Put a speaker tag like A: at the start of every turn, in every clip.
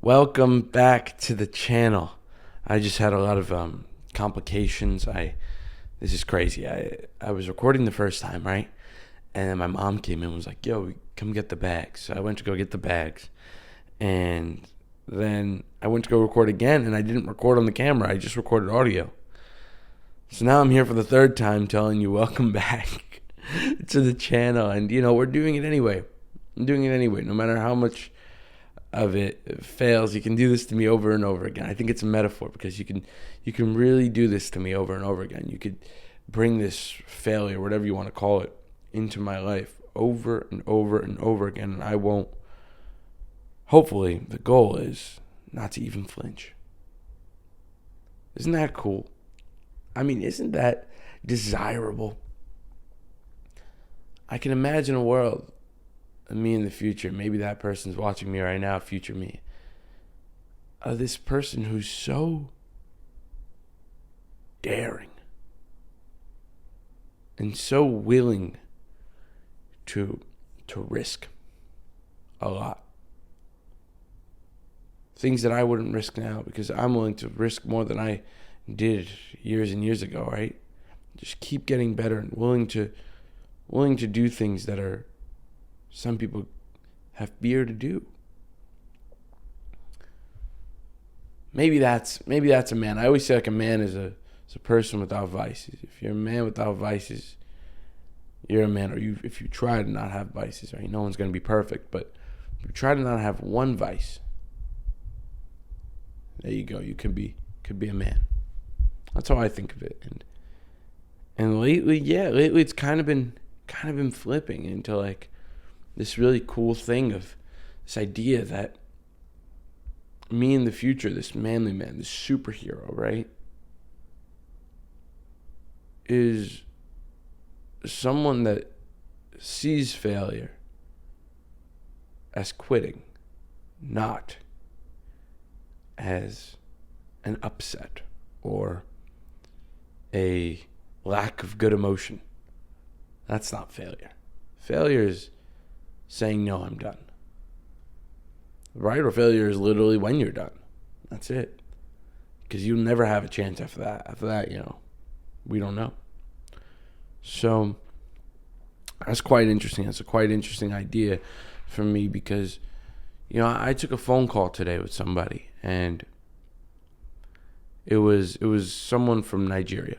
A: Welcome back to the channel. I just had a lot of complications. This is crazy. I was recording the first time, right? And then my mom came in and was like, "Yo, come get the bags." So I went to go get the bags, and then I went to go record again, and I didn't record on the camera. I just recorded audio. So now I'm here for the third time telling you welcome back to the channel, and we're doing it anyway. I'm doing it anyway, no matter how much of it fails. You can do this to me over and over again. I think it's a metaphor because you can really do this to me over and over again. You could bring this failure, whatever you want to call it, into my life over and over and over again, and I won't. Hopefully, the goal is not to even flinch. Isn't that cool? I mean, isn't that desirable? I can imagine a world of me in the future. Maybe that person's watching me right now, future me. This person who's so daring and so willing to risk a lot. Things that I wouldn't risk now because I'm willing to risk more than I did years and years ago, right? Just keep getting better and willing to do things that are some people have fear to do. Maybe that's a man. I always say like a man is a person without vices. If you're a man without vices, you're a man. Or if you try to not have vices, right? No one's going to be perfect, but if you try to not have one vice, there you go. You could be a man. That's how I think of it. And lately it's kind of been flipping into like this really cool thing of this idea that me in the future, this manly man, this superhero, right, is someone that sees failure as quitting, not as an upset or a lack of good emotion. That's not failure. Failure is saying, no, I'm done. Right? Or failure is literally when you're done. That's it. Because you'll never have a chance after that. After that, we don't know. So that's quite interesting. That's a quite interesting idea for me because, I took a phone call today with somebody, and it was someone from Nigeria.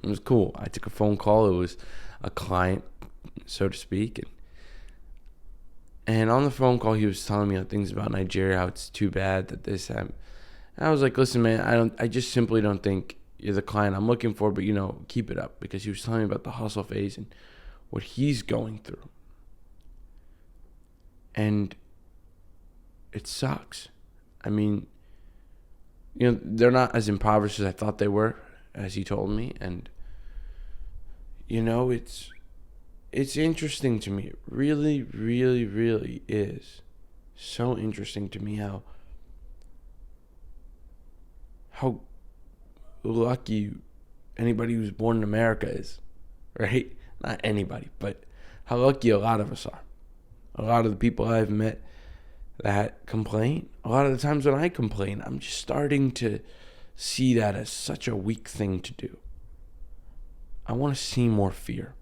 A: It was cool. I took a phone call. It was a client, so to speak, and on the phone call, he was telling me things about Nigeria, how it's too bad that this happened. And I was like, listen, man, I just simply don't think you're the client I'm looking for, but, keep it up. Because he was telling me about the hustle phase and what he's going through. And it sucks. I mean, they're not as impoverished as I thought they were, as he told me. And, it's interesting to me. It really, really, really is so interesting to me how lucky anybody who's born in America is, right? Not anybody, but how lucky a lot of us are. A lot of the people I've met that complain, a lot of the times when I complain, I'm just starting to see that as such a weak thing to do. I want to see more fear.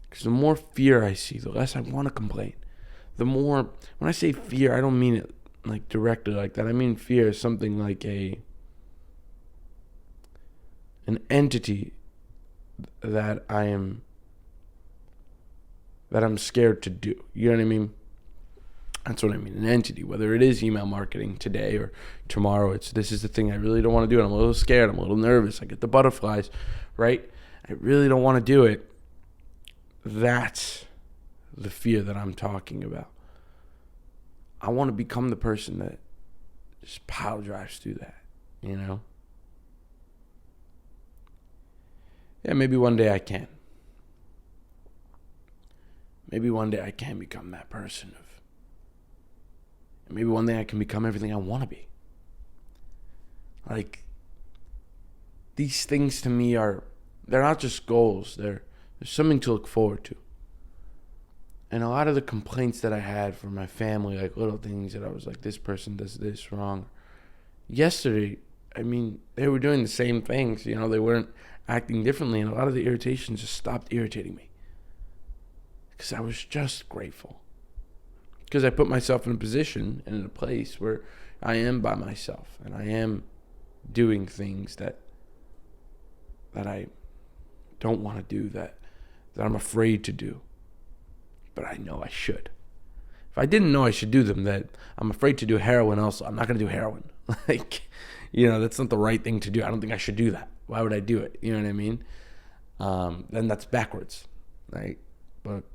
A: Because the more fear I see, the less I want to complain. The more, when I say fear, I don't mean it like directly like that. I mean fear is something like an entity that I'm scared to do. You know what I mean? That's what I mean. An entity, whether it is email marketing today or tomorrow, this is the thing I really don't want to do. And I'm a little scared. I'm a little nervous. I get the butterflies, right? I really don't want to do it. That's the fear that I'm talking about. I want to become the person that just pile drives through that, Yeah, maybe one day I can. Maybe one day I can become that person maybe one day I can become everything I want to be. Like, these things to me they're not just goals. There's something to look forward to. And a lot of the complaints that I had from my family, like little things that I was like, this person does this wrong. Yesterday, I mean, they were doing the same things. They weren't acting differently. And a lot of the irritation just stopped irritating me. Because I was just grateful. Because I put myself in a position and in a place where I am by myself. And I am doing things that I don't want to do, that I'm afraid to do. But I know I should. If I didn't know I should do them, that I'm afraid to do heroin also, I'm not going to do heroin. That's not the right thing to do. I don't think I should do that. Why would I do it? You know what I mean? Then that's backwards, right? But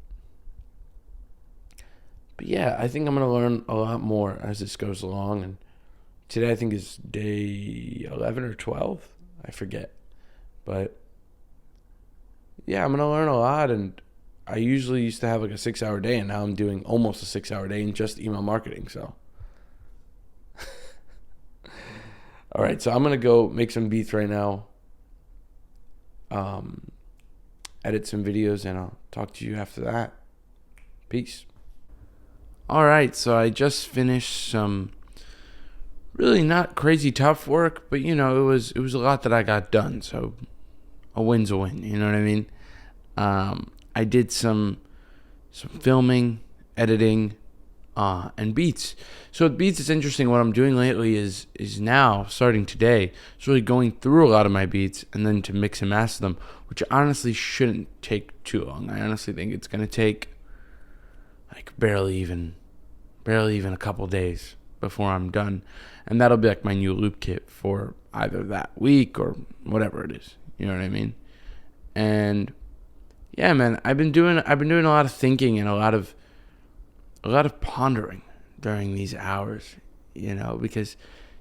A: yeah, I think I'm going to learn a lot more as this goes along. And today I think is day 11 or 12. I forget. But yeah, I'm going to learn a lot. And I usually used to have like a 6-hour day, and now I'm doing almost a 6-hour day in just email marketing. So, all right. So I'm going to go make some beats right now. Edit some videos, and I'll talk to you after that. Peace. All right. So I just finished some really not crazy tough work, but it was a lot that I got done. So a win's a win. You know what I mean? I did some filming, editing, and beats. So with beats, it's interesting. What I'm doing lately is now, starting today, it's really going through a lot of my beats and then to mix and master them, which honestly shouldn't take too long. I honestly think it's going to take like barely even a couple days before I'm done. And that'll be like my new loop kit for either that week or whatever it is. You know what I mean? And yeah, man, I've been doing a lot of thinking and a lot of pondering during these hours, because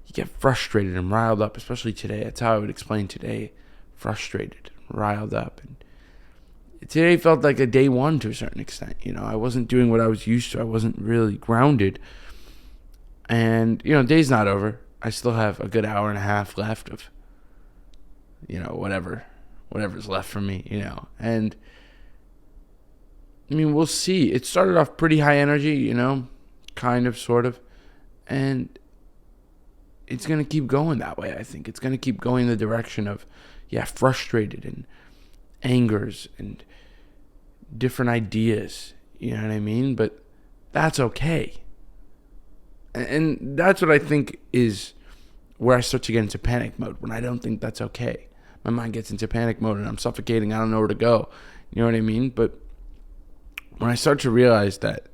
A: you get frustrated and riled up, especially today. That's how I would explain today. Frustrated, riled up. And today felt like a day one to a certain extent. I wasn't doing what I was used to. I wasn't really grounded. And, day's not over. I still have a good hour and a half left of, whatever's left for me, And I mean, we'll see. It started off pretty high energy, kind of, sort of. And it's going to keep going that way, I think. It's going to keep going in the direction of, frustrated and angers and different ideas. You know what I mean? But that's okay. And that's what I think is where I start to get into panic mode, when I don't think that's okay. My mind gets into panic mode and I'm suffocating. I don't know where to go. You know what I mean? But when I start to realize that,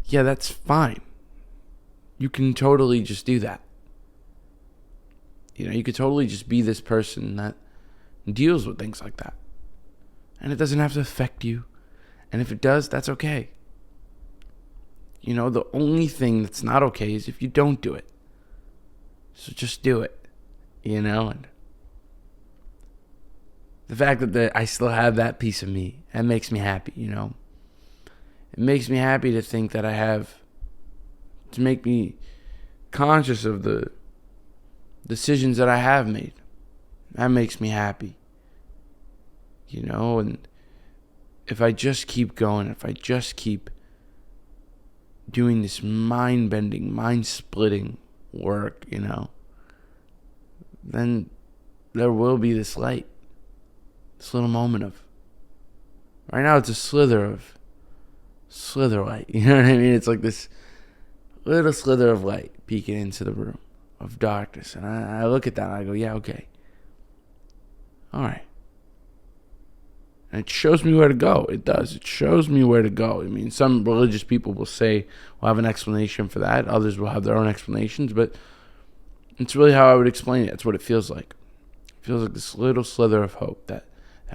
A: that's fine. You can totally just do that. You could totally just be this person that deals with things like that. And it doesn't have to affect you. And if it does, that's okay. The only thing that's not okay is if you don't do it. So just do it. And the fact that I still have that piece of me, that makes me happy, It makes me happy to think that I have, to make me conscious of the decisions that I have made. That makes me happy. And if I just keep going, if I just keep doing this mind-bending, mind-splitting work, then there will be this light. This little moment of, right now it's a slither light. You know what I mean? It's like this little slither of light peeking into the room of darkness. And I look at that and I go, yeah, okay. All right. And it shows me where to go. It does. It shows me where to go. I mean, some religious people will say, will have an explanation for that. Others will have their own explanations. But it's really how I would explain it. It's what it feels like. It feels like this little slither of hope that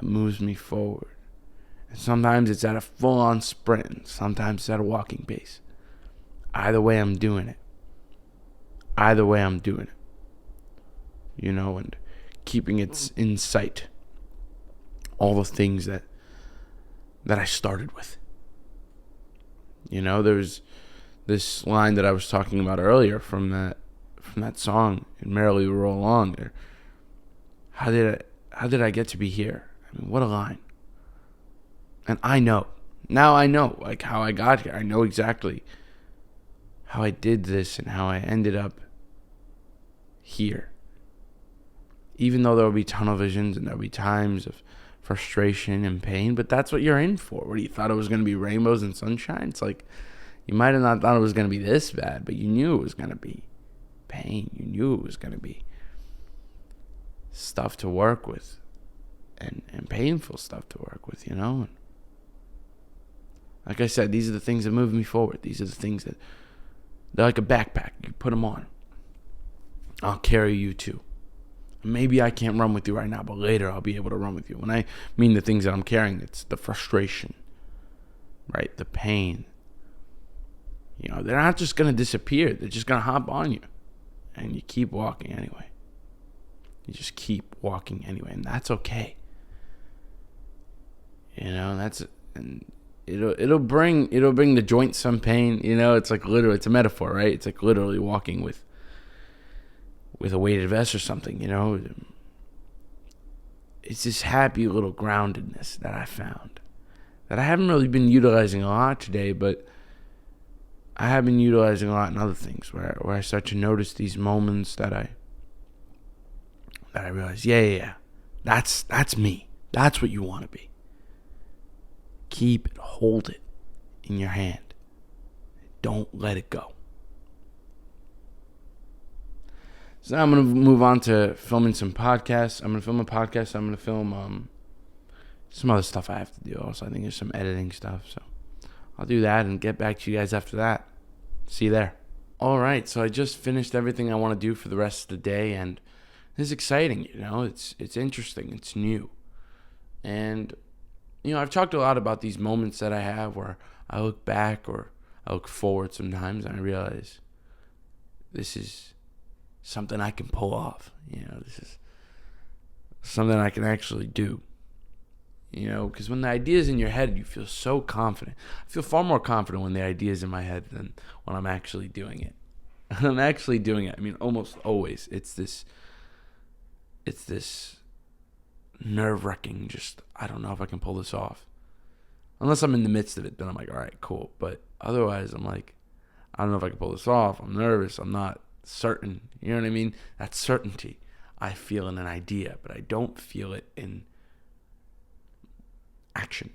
A: moves me forward. And sometimes it's at a full-on sprint. And sometimes it's at a walking pace. Either way, I'm doing it. And keeping it in sight. All the things that I started with. There's this line that I was talking about earlier from that song, and Merrily We Roll Along. How did I get to be here? I mean, what a line. And I know Now I know, like, how I got here. I know exactly how I did this and how I ended up here. Even though there will be tunnel visions and there will be times of frustration and pain, but that's what you're in for. What, you thought it was going to be rainbows and sunshine? It's like, you might have not thought it was going to be this bad, but you knew it was going to be pain. You knew it was going to be stuff to work with and painful stuff to work with, you know? And like I said, these are the things that move me forward. These are the things that, they're like a backpack. You put them on. I'll carry you too. Maybe I can't run with you right now, but later I'll be able to run with you. When I mean the things that I'm carrying, it's the frustration, right? The pain. You know, they're not just going to disappear. They're just going to hop on you. And you keep walking anyway. You just keep walking anyway. And that's okay. You know, and it'll bring the joint some pain. You know, it's like literally, it's a metaphor, right? It's like literally walking with a weighted vest or something, you know. It's this happy little groundedness that I found that I haven't really been utilizing a lot today, but I have been utilizing a lot in other things where I start to notice these moments that I realize, yeah, that's me. That's what you want to be. Keep it, hold it in your hand. Don't let it go. So now I'm going to move on to filming some podcasts. I'm going to film a podcast. I'm going to film some other stuff I have to do also. I think there's some editing stuff. So I'll do that and get back to you guys after that. See you there. All right. So I just finished everything I want to do for the rest of the day. And this is exciting, you know. It's interesting. It's new. And, you know, I've talked a lot about these moments that I have where I look back or I look forward sometimes and I realize this is something I can pull off. You know, this is something I can actually do. You know, because when the idea is in your head, you feel so confident. I feel far more confident when the idea is in my head than when I'm actually doing it. I'm actually doing it. I mean, almost always. It's this nerve-wracking, just, I don't know if I can pull this off. Unless I'm in the midst of it, then I'm like, all right, cool. But otherwise, I'm like, I don't know if I can pull this off. I'm nervous. I'm not certain. You know what I mean? That certainty I feel in an idea, but I don't feel it in action.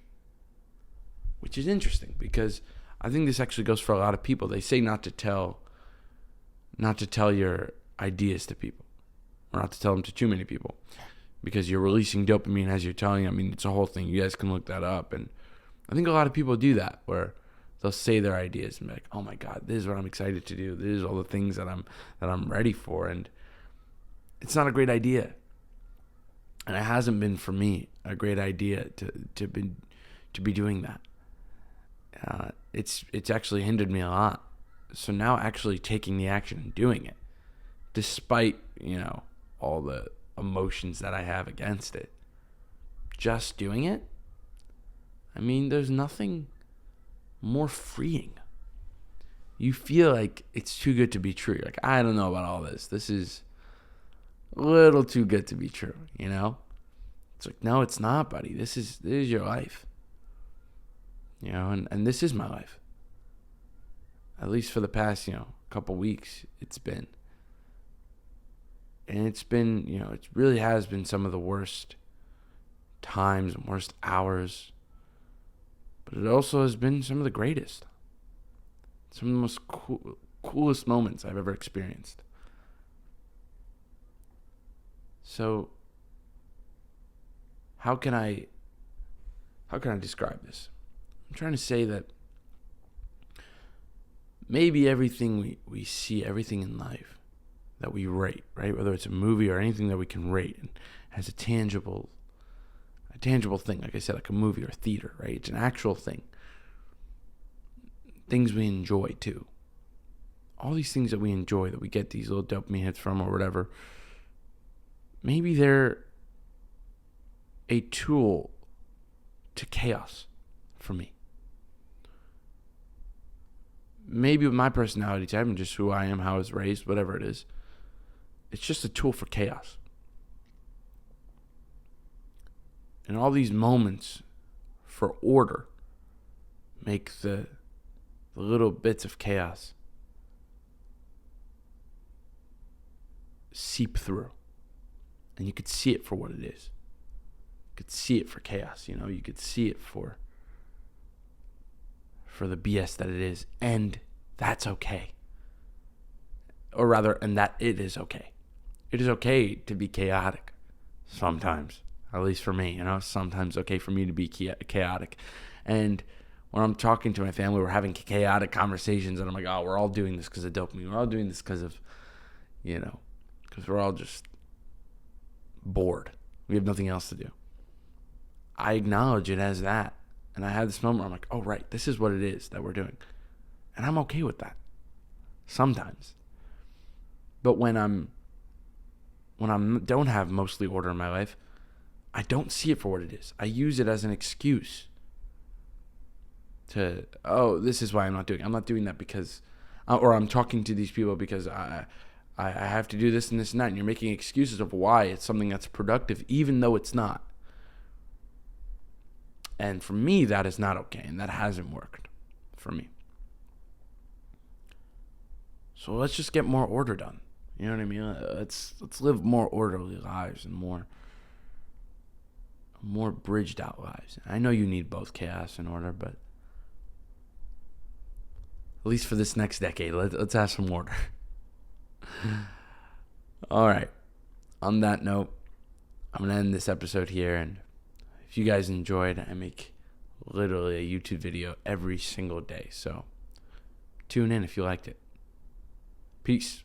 A: Which is interesting because I think this actually goes for a lot of people. They say not to tell your ideas to people, or not to tell them to too many people, because you're releasing dopamine as you're telling. I mean, it's a whole thing. You guys can look that up. And I think a lot of people do that, where they'll say their ideas and be like, oh my God, this is what I'm excited to do. This is all the things that I'm ready for. And it's not a great idea. And it hasn't been for me a great idea to be doing that. It's actually hindered me a lot. So now actually taking the action and doing it, despite, you know, all the emotions that I have against it, just doing it, I mean, there's nothing more freeing. You feel like it's too good to be true. Like, I don't know about all this. This is a little too good to be true, you know? It's like, no, it's not, buddy. This is your life. You know, and this is my life. At least for the past, you know, couple weeks, it's been. And it's been, you know, it really has been some of the worst times and worst hours. But it also has been some of the greatest. Some of the most coolest moments I've ever experienced. So, how can I describe this? I'm trying to say that maybe everything we see, everything in life that we rate, right? Whether it's a movie or anything that we can rate, and has a tangible thing, like I said, like a movie or theater, right? It's an actual thing. Things we enjoy too. All these things that we enjoy, that we get these little dopamine hits from or whatever, maybe they're a tool to chaos for me. Maybe with my personality type and just who I am, how I was raised, whatever it is, it's just a tool for chaos. And all these moments for order make the little bits of chaos seep through. And you could see it for what it is. You could see it for chaos, you could see it for the BS that it is. And that's okay. Or rather, and that it is okay. It is okay to be chaotic sometimes, at least for me, sometimes okay for me to be chaotic. And when I'm talking to my family, we're having chaotic conversations, and I'm like, oh, we're all doing this because of dopamine. We're all doing this because of, because we're all just bored. We have nothing else to do. I acknowledge it as that. And I had this moment where I'm like, oh, right, this is what it is that we're doing. And I'm okay with that. Sometimes. But when I don't have mostly order in my life, I don't see it for what it is. I use it as an excuse to, oh, this is why I'm not doing that because, or I'm talking to these people because I have to do this and this and that. And you're making excuses of why it's something that's productive, even though it's not. And for me, that is not okay. And that hasn't worked for me. So let's just get more order done. You know what I mean? Let's live more orderly lives and more bridged out lives. I know you need both chaos and order, but at least for this next decade, let's have some order. All right. On that note, I'm going to end this episode here. And if you guys enjoyed, I make literally a YouTube video every single day. So tune in if you liked it. Peace.